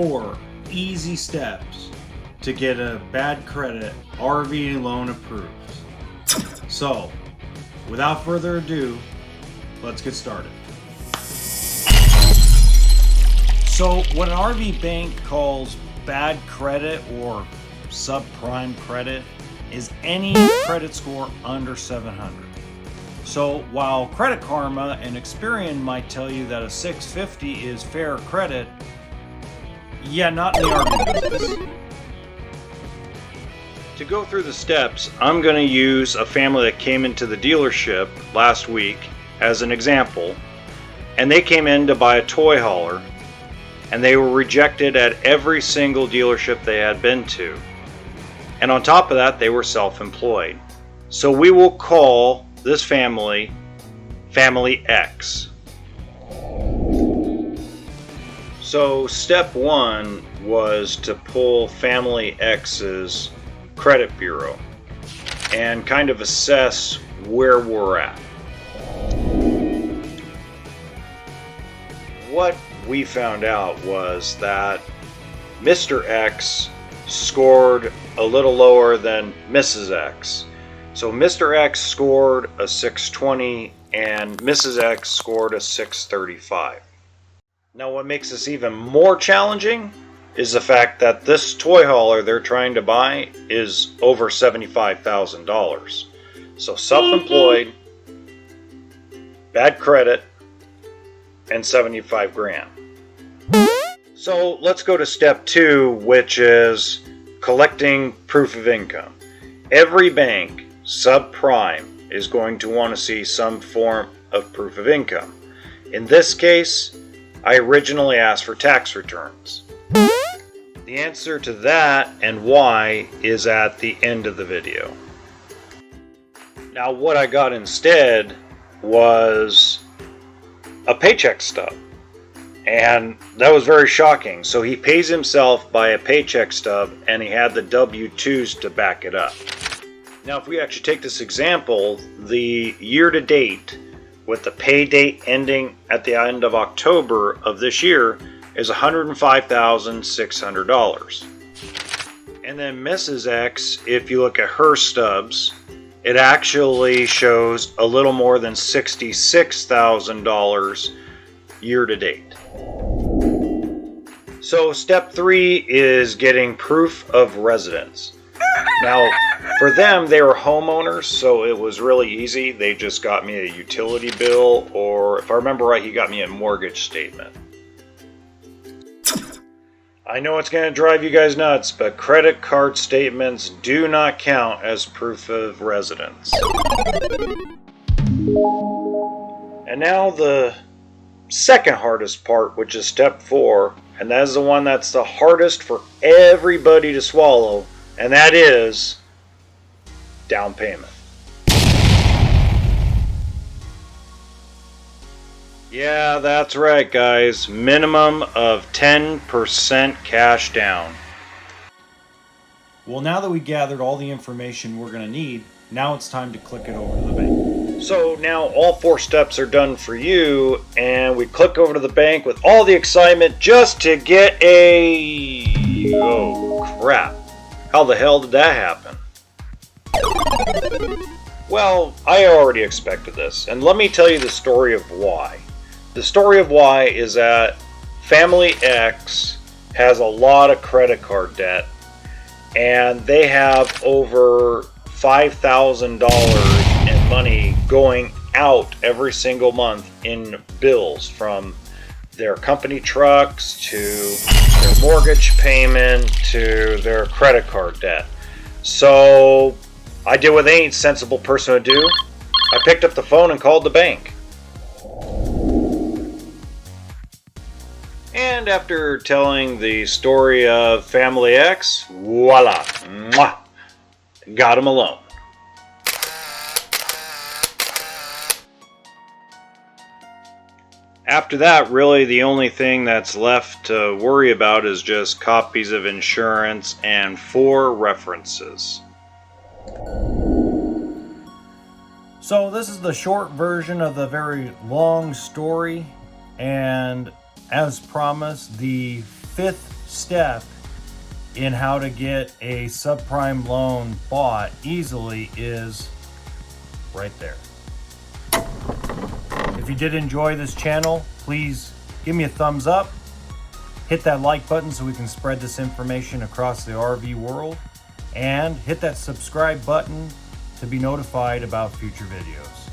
4 easy steps to get a bad credit RV loan approved. So, without further ado, let's get started. So, what an RV bank calls bad credit or subprime credit is any credit score under 700. So, while Credit Karma and Experian might tell you that a 650 is fair credit, yeah, not in the RV business. To go through the steps, I'm going to use a family that came into the dealership last week as an example. And they came in to buy a toy hauler, and they were rejected at every single dealership they had been to. And on top of that, they were self-employed. So we will call this family Family X. So step 1 was to pull Family X's credit bureau and kind of assess where we're at. What we found out was that Mr. X scored a little lower than Mrs. X. So Mr. X scored a 620 and Mrs. X scored a 635. Now what makes this even more challenging is the fact that this toy hauler they're trying to buy is over $75,000. So self-employed, bad credit, and 75 grand. So let's go to step 2, which is collecting proof of income. Every bank, subprime, is going to want to see some form of proof of income. In this case, I originally asked for tax returns. The answer to that and why is at the end of the video. Now what I got instead was a paycheck stub, and that was very shocking. So he pays himself by a paycheck stub and he had the W-2s to back it up. Now if we actually take this example, the year to date with the pay date ending at the end of October of this year is $105,600. And then Mrs. X, if you look at her stubs, it actually shows a little more than $66,000 year to date. So step 3 is getting proof of residence. Now for them, they were homeowners, so it was really easy. They just got me a utility bill, or if I remember right, he got me a mortgage statement. I know it's going to drive you guys nuts, but credit card statements do not count as proof of residence. And now the second hardest part, which is step 4, and that is the one that's the hardest for everybody to swallow, and that is down payment. Yeah, that's right, guys. Minimum of 10% cash down. Well, now that we gathered all the information we're going to need, now it's time to click it over to the bank. So now all 4 steps are done for you, and we click over to the bank with all the excitement just to get a... Oh, crap. How the hell did that happen? Well, I already expected this, and let me tell you the story of why. The story of why is that Family X has a lot of credit card debt, and they have over $5,000 in money going out every single month in bills, from their company trucks to their mortgage payment to their credit card debt. So I did what any sensible person would do. I picked up the phone and called the bank. And after telling the story of Family X, voila, mwah, got him a loan. After that, really the only thing that's left to worry about is just copies of insurance and 4 references. So this is the short version of the very long story, and as promised, the 5th step in how to get a subprime loan bought easily is right there. If you did enjoy this channel, please give me a thumbs up. Hit that like button so we can spread this information across the RV world. And hit that subscribe button to be notified about future videos.